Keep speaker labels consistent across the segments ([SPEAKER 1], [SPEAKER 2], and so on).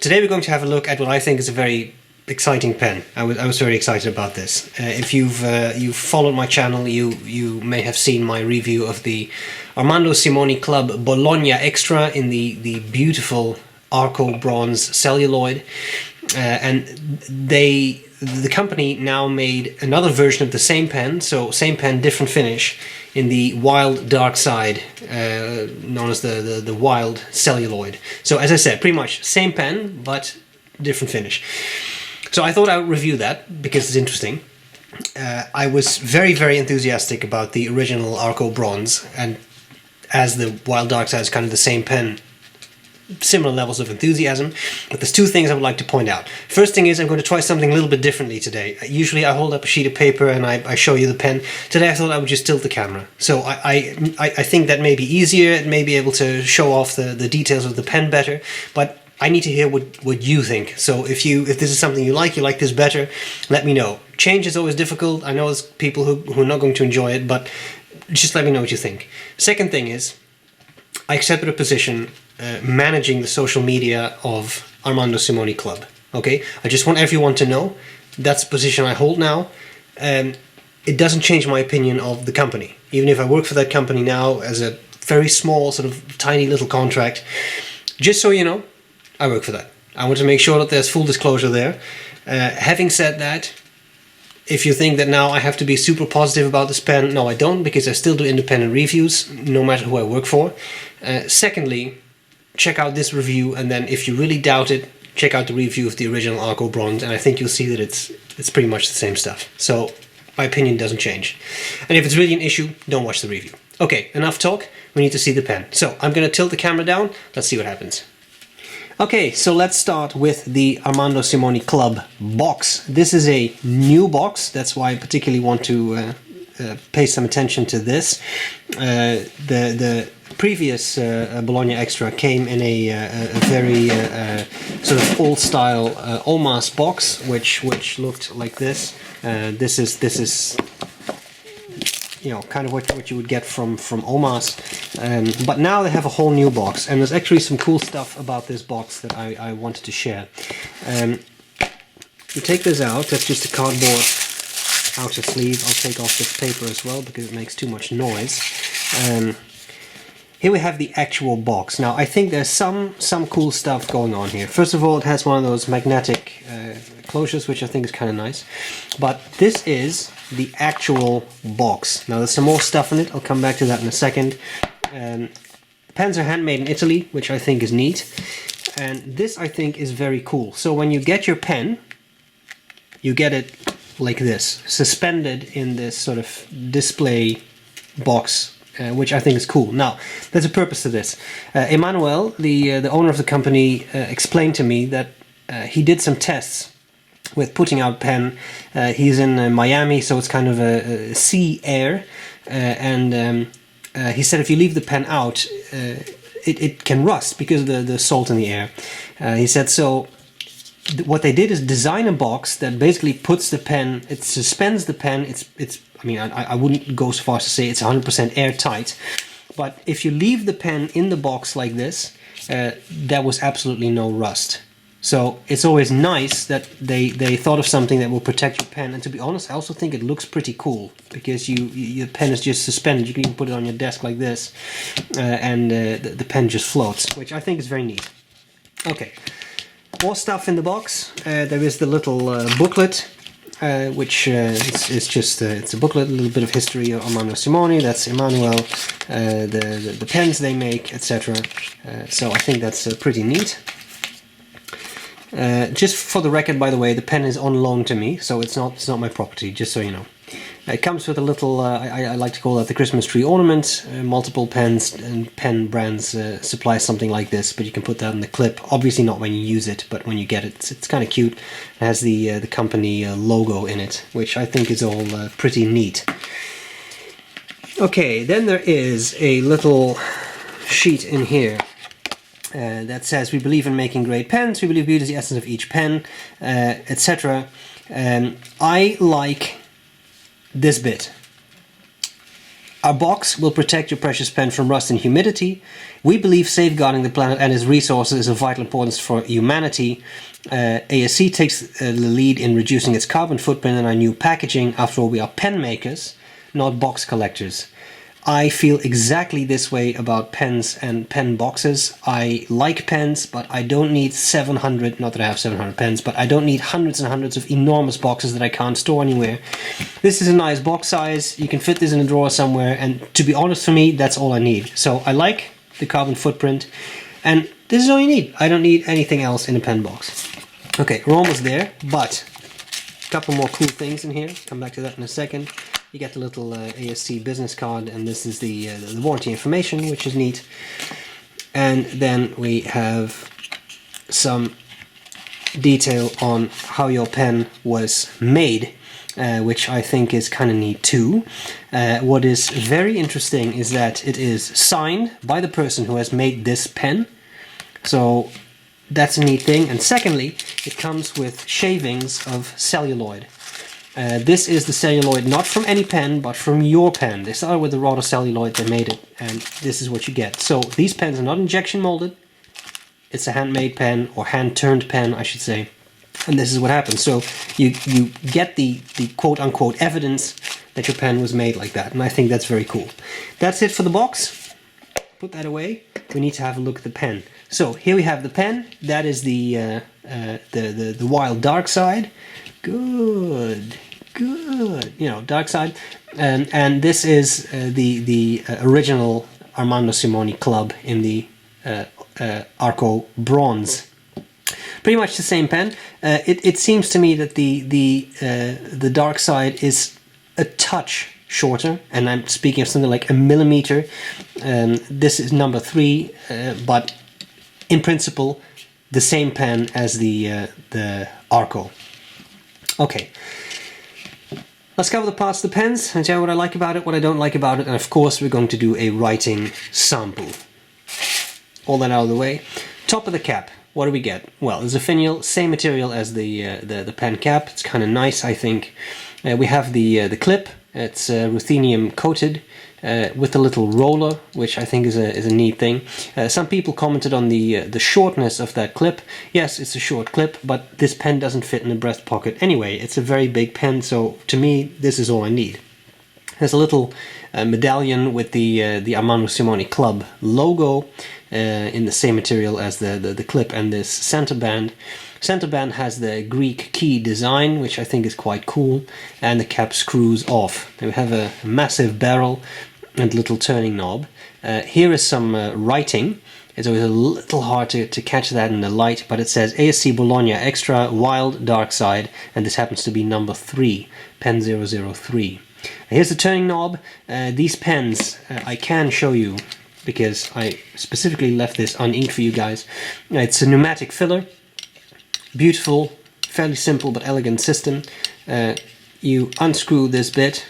[SPEAKER 1] today we're going to have a look at what I think is a very exciting pen. I was very excited about this. If you've followed my channel, you may have seen my review of the Armando Simoni Club Bologna Extra in the beautiful Arco bronze celluloid, and the company now made another version of the same pen, so same pen, different finish, in the wild dark side, known as the wild celluloid. So as I said, pretty much same pen but different finish. So I thought I would review that because it's interesting. I was very enthusiastic about the original Arco bronze, and as the wild dark side is kind of the same pen, similar levels of enthusiasm. But there's two things I would like to point out. First thing is I'm going to try something a little bit differently today. Usually I hold up a sheet of paper and I show you the pen. Today I thought I would just tilt the camera. So I think that may be easier, and may be able to show off the details of the pen better, but I need to hear what you think. So if this is something you like this better, let me know. Change is always difficult. I know there's people who are not going to enjoy it, but just let me know what you think. Second thing is, I accepted a position managing the social media of Armando Simoni Club. Okay, I just want everyone to know that's the position I hold now. It doesn't change my opinion of the company. Even if I work for that company now as a very small, sort of tiny little contract, just so you know, I work for that. I want to make sure that there's full disclosure there. Having said that, if you think that now I have to be super positive about this pen, no, I don't, because I still do independent reviews, no matter who I work for. Secondly, check out this review, and then if you really doubt it, check out the review of the original Arco bronze, and I think you'll see that it's pretty much the same stuff. So my opinion doesn't change. And if it's really an issue, don't watch the review. Okay, enough talk. We need to see the pen. So I'm going to tilt the camera down. Let's see what happens. Okay, so let's start with the Armando Simoni Club box. This is a new box. That's why I particularly want to pay some attention to this. The previous Bologna Extra came in a very sort of old-style Omas box, which looked like this. This is you know, kind of what you would get from Omas, but now they have a whole new box, and there's actually some cool stuff about this box that I wanted to share. You take this out. That's just a cardboard outer sleeve. I'll take off this paper as well because it makes too much noise. Here we have the actual box. Now I think there's some cool stuff going on here. First of all, it has one of those magnetic closures, which I think is kind of nice. But this is the actual box. Now there's some more stuff in it. I'll come back to that in a second. Pens are handmade in Italy, which I think is neat. And this I think is very cool. So when you get your pen, you get it like this, suspended in this sort of display box, which I think is cool. Now, there's a purpose to this. Emmanuel, the owner of the company, explained to me that he did some tests with putting out pen. He's in Miami, so it's kind of a sea air, and he said if you leave the pen out, it can rust because of the salt in the air. He said so. What they did is design a box that basically puts the pen, it suspends the pen. It's I mean, I wouldn't go so far as to say it's 100% airtight, but if you leave the pen in the box like this, there was absolutely no rust. So it's always nice that they thought of something that will protect your pen. And to be honest, I also think it looks pretty cool because your pen is just suspended. You can even put it on your desk like this, and the pen just floats, which I think is very neat. Okay, more stuff in the box. There is the little booklet, which is just it's a booklet, a little bit of history of Armando Simoni. That's Emmanuel, the pens they make, etc. So I think that's pretty neat. Just for the record, by the way, the pen is on loan to me, so it's not my property, just so you know. It comes with a little, I like to call that the Christmas tree ornament. Multiple pens and pen brands supply something like this, but you can put that in the clip. Obviously not when you use it, but when you get it, it's kind of cute. It has the company logo in it, which I think is all pretty neat. Okay, then there is a little sheet in here. That says, we believe in making great pens, we believe beauty is the essence of each pen, etc. I like this bit. Our box will protect your precious pen from rust and humidity. We believe safeguarding the planet and its resources is of vital importance for humanity. ASC takes the lead in reducing its carbon footprint in our new packaging. After all, we are pen makers, not box collectors. I feel exactly this way about pens and pen boxes. I like pens, but I don't need 700, not that I have 700 pens, but I don't need hundreds and hundreds of enormous boxes that I can't store anywhere. This is a nice box size. You can fit this in a drawer somewhere, and to be honest, for me, that's all I need. So I like the carbon footprint, and this is all you need. I don't need anything else in a pen box. Okay, we're almost there, but a couple more cool things in here. Come back to that in a second. You get the little ASC business card, and this is the warranty information, which is neat. And then we have some detail on how your pen was made, which I think is kind of neat too. What is very interesting is that it is signed by the person who has made this pen. So that's a neat thing. And secondly, it comes with shavings of celluloid. This is the celluloid not from any pen, but from your pen. They started with the raw celluloid, they made it, and this is what you get. So these pens are not injection molded. It's a handmade pen, or hand-turned pen, I should say. And this is what happens. So you get the quote-unquote evidence that your pen was made like that, and I think that's very cool. That's it for the box. Put that away. We need to have a look at the pen. So here we have the pen. That is the wild dark side. Good. You know, dark side. And this is the original Armando Simoni club in the Arco bronze. Pretty much the same pen. It seems to me that the dark side is a touch shorter, and I'm speaking of something like a millimeter. This is number 3, but in principle the same pen as the Arco. Okay, let's cover the parts of the pens and tell you what I like about it, what I don't like about it, and of course we're going to do a writing sample. All that out of the way. Top of the cap, what do we get? Well, there's a finial, same material as the pen cap. It's kind of nice, I think. We have the clip. It's ruthenium coated with a little roller, which I think is a neat thing. Some people commented on the shortness of that clip. Yes, it's a short clip, but this pen doesn't fit in the breast pocket anyway. It's a very big pen, so to me, this is all I need. There's a little medallion with the Armando Simoni Club logo in the same material as the clip, and this center band. Center band has the Greek key design, which I think is quite cool, and the cap screws off. Then we have a massive barrel and little turning knob. Here is some writing. It's always a little hard to catch that in the light, but it says ASC Bologna Extra Wild Dark Side, and this happens to be number 3, pen 003. Here's the turning knob. These pens I can show you because I specifically left this uninked for you guys. It's a pneumatic filler. Beautiful, fairly simple but elegant system. You unscrew this bit.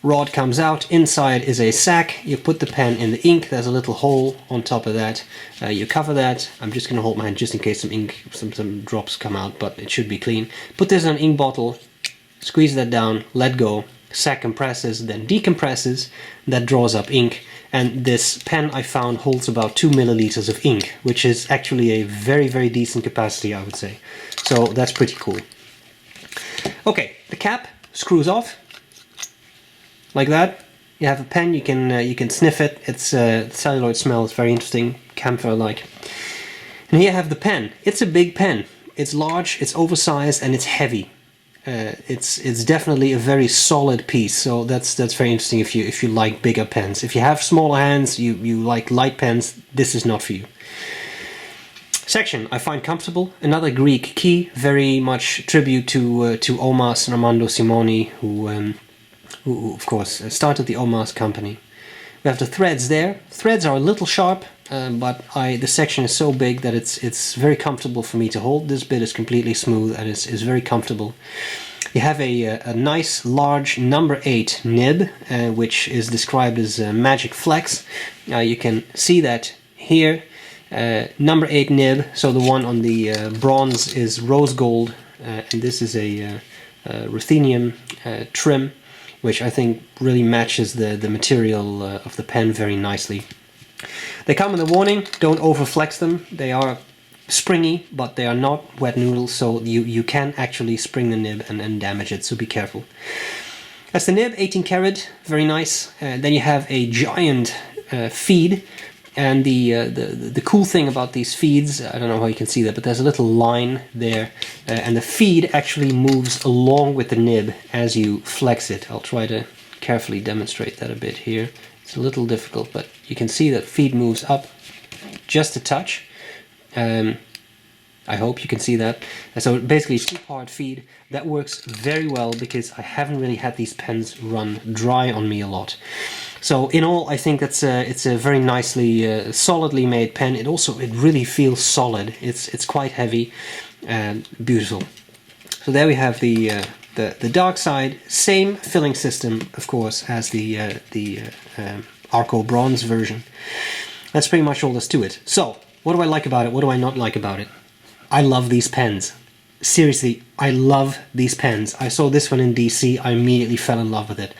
[SPEAKER 1] Rod comes out. Inside is a sack. You put the pen in the ink. There's a little hole on top of that. You cover that. I'm just going to hold my hand just in case some ink, some drops come out, but it should be clean. Put this in an ink bottle. Squeeze that down. Let go. Sack compresses, then decompresses. That draws up ink. And this pen I found holds about 2 milliliters of ink, which is actually a very, very decent capacity, I would say. So that's pretty cool. Okay, the cap screws off like that. You have a pen, you can sniff it. It's celluloid smell is very interesting, camphor-like. And here you have the pen. It's a big pen. It's large, it's oversized, and it's heavy. It's definitely a very solid piece, so that's very interesting if you like bigger pens. If you have smaller hands, you like light pens, this is not for you. Section I find comfortable. Another Greek key, very much tribute to Omas and Armando Simoni, who of course started the Omas company. We have the threads there. Threads are a little sharp, but the section is so big that it's very comfortable for me to hold. This bit is completely smooth and is very comfortable. You have a nice large number 8 nib, which is described as Magic Flex. You can see that here. Number 8 nib, so the one on the bronze is rose gold, and this is a ruthenium trim. which I think really matches the material of the pen very nicely. They come with a warning, don't overflex them. They are springy, but they are not wet noodles, so you can actually spring the nib and damage it, so be careful. That's the nib, 18 karat, very nice. Then you have a giant feed, and the cool thing about these feeds, I don't know how you can see that, but there's a little line there, and the feed actually moves along with the nib as you flex it. I'll try to carefully demonstrate that a bit here. It's a little difficult, but you can see that feed moves up just a touch. I hope you can see that. So basically, two-part feed. That works very well because I haven't really had these pens run dry on me a lot. So in all, I think it's a very nicely, solidly made pen. It really feels solid. It's quite heavy and beautiful. So there we have the dark side. Same filling system, of course, as the Arco Bronze version. That's pretty much all there's to it. So what do I like about it? What do I not like about it? I love these pens. Seriously, I love these pens. I saw this one in DC. I immediately fell in love with it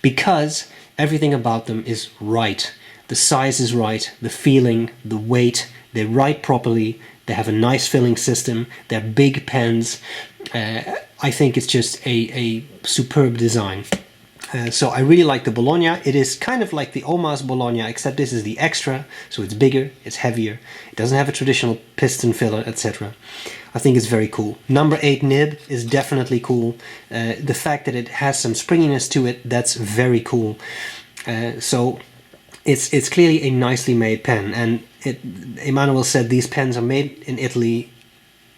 [SPEAKER 1] because everything about them is right. The size is right, the feeling, the weight, they write properly, they have a nice filling system, they're big pens. I think it's just a superb design. So I really like the Bologna. It is kind of like the Oma's Bologna, except this is the extra, so it's bigger, it's heavier, it doesn't have a traditional piston filler, etc. I think it's very cool. Number 8 nib is definitely cool. The fact that it has some springiness to it, that's very cool. So it's clearly a nicely made pen, and Emmanuel said these pens are made in Italy,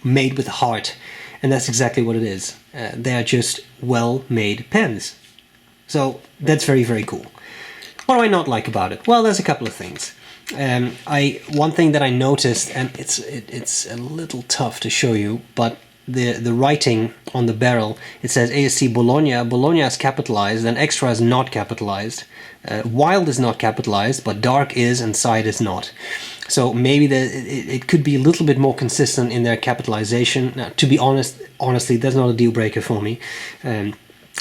[SPEAKER 1] made with heart, and that's exactly what it is. They are just well-made pens. So that's very, very cool. What do I not like about it? Well, there's a couple of things. One thing that I noticed, and it's a little tough to show you, but the writing on the barrel, it says ASC Bologna. Bologna is capitalized, and extra is not capitalized. Wild is not capitalized, but dark is, and side is not. So maybe it could be a little bit more consistent in their capitalization. Now, to be honestly, that's not a deal breaker for me.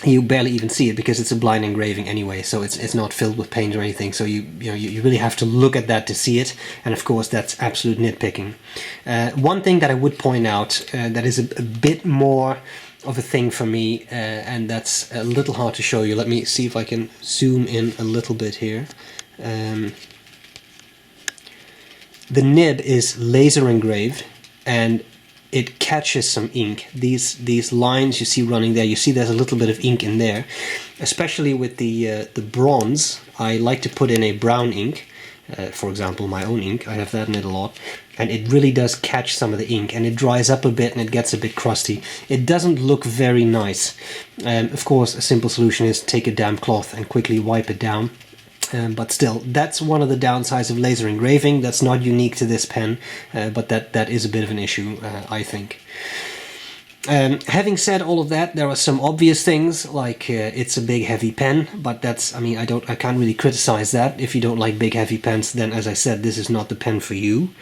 [SPEAKER 1] You barely even see it because it's a blind engraving anyway, so it's not filled with paint or anything, so you really have to look at that to see it, and of course that's absolute nitpicking. One thing that I would point out that is a bit more of a thing for me, and that's a little hard to show you. Let me see if I can zoom in a little bit here. The nib is laser engraved, and it catches some ink. These lines you see running there, you see there's a little bit of ink in there. Especially with the bronze, I like to put in a brown ink. For example, my own ink, I have that in it a lot. And it really does catch some of the ink, and it dries up a bit and it gets a bit crusty. It doesn't look very nice. Of course, a simple solution is take a damp cloth and quickly wipe it down. But still, that's one of the downsides of laser engraving. That's not unique to this pen, but that is a bit of an issue, I think. Having said all of that, there are some obvious things, like it's a big heavy pen, but that's, I can't really criticize that. If you don't like big heavy pens, then as I said, this is not the pen for you.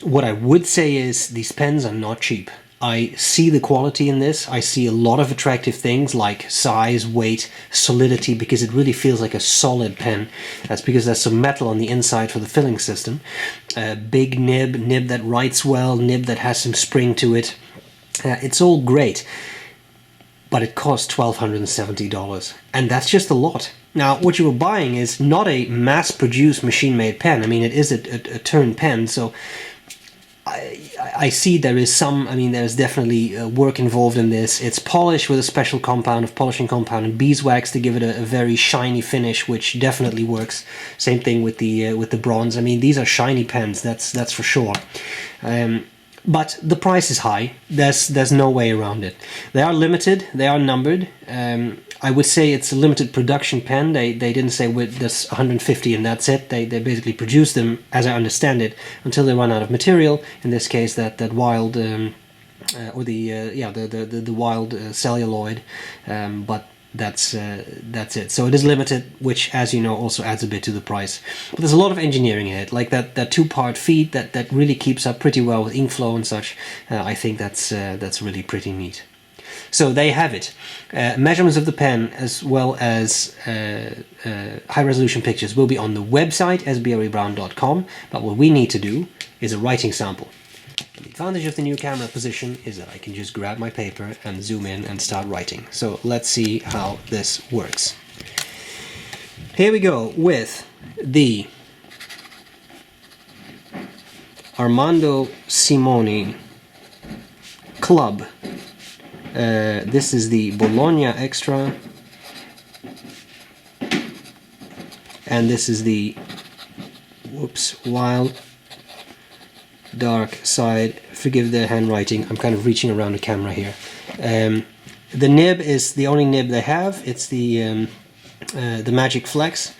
[SPEAKER 1] What I would say is these pens are not cheap. I see the quality in this. I see a lot of attractive things like size, weight, solidity, because it really feels like a solid pen. That's because there's some metal on the inside for the filling system. Big nib that writes well, nib that has some spring to it. It's all great, but it costs $1,270, and that's just a lot. Now, what you were buying is not a mass-produced, machine-made pen. It is a turn pen, so I see there is there's definitely work involved in this. It's polished with a special polishing compound and beeswax to give it a very shiny finish, which definitely works. Same thing with the bronze. These are shiny pens, that's for sure. But the price is high. There's no way around it. They are limited. They are numbered. I would say it's a limited production pen. They didn't say there's 150 and that's it. They basically produce them, as I understand it, until they run out of material. In this case, that wild or the wild celluloid. But that's it. So it is limited, which, as you know, also adds a bit to the price. But there's a lot of engineering in it, like that two-part feed that really keeps up pretty well with ink flow and such. I think that's really pretty neat. So there you have it. Measurements of the pen as well as high resolution pictures will be on the website sbrebrown.com, but what we need to do is a writing sample. The advantage of the new camera position is that I can just grab my paper and zoom in and start writing. So let's see how this works. Here we go with the Armando Simoni Club. This is the Bologna Extra, and this is the Wild Dark Side. Forgive the handwriting, I'm kind of reaching around the camera here. The nib is the only nib they have. It's the Magic Flex,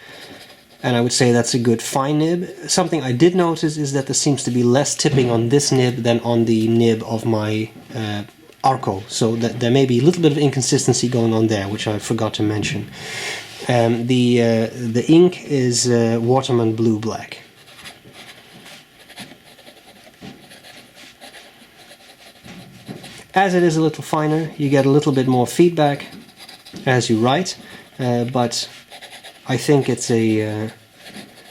[SPEAKER 1] and I would say that's a good fine nib. Something I did notice is that there seems to be less tipping on this nib than on the nib of my Arco, so that there may be a little bit of inconsistency going on there, which I forgot to mention. The ink is Waterman Blue Black. As it is a little finer, you get a little bit more feedback as you write, but I think it's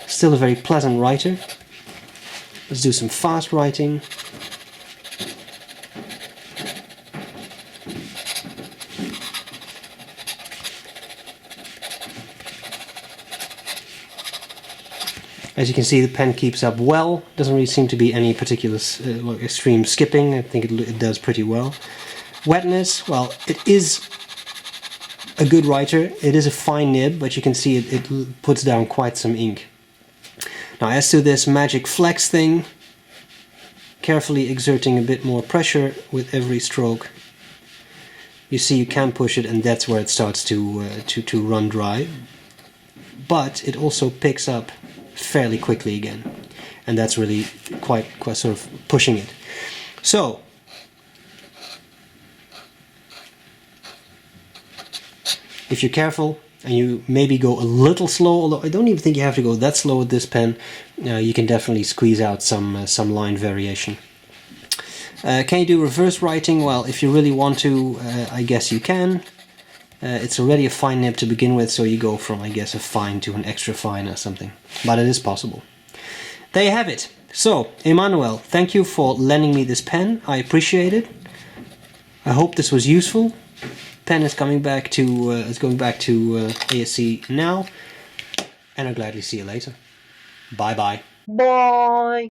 [SPEAKER 1] still a very pleasant writer. Let's do some fast writing. As you can see, the pen keeps up well. Doesn't really seem to be any particular extreme skipping. I think it does pretty well. Wetness, well, it is a good writer. It is a fine nib, but you can see it puts down quite some ink. Now, as to this Magic Flex thing, carefully exerting a bit more pressure with every stroke. You see, you can push it, and that's where it starts to run dry. But it also picks up fairly quickly again, and that's really quite sort of pushing it. So if you're careful and you maybe go a little slow, although I don't even think you have to go that slow with this pen, you can definitely squeeze out some line variation. Can you do reverse writing? Well, if you really want to, I guess you can. It's already a fine nib to begin with, so you go from, I guess, a fine to an extra fine or something. But it is possible. There you have it. So, Emmanuel, thank you for lending me this pen. I appreciate it. I hope this was useful. Pen is coming back to going back to ASC now, and I'll gladly see you later. Bye bye.
[SPEAKER 2] Bye.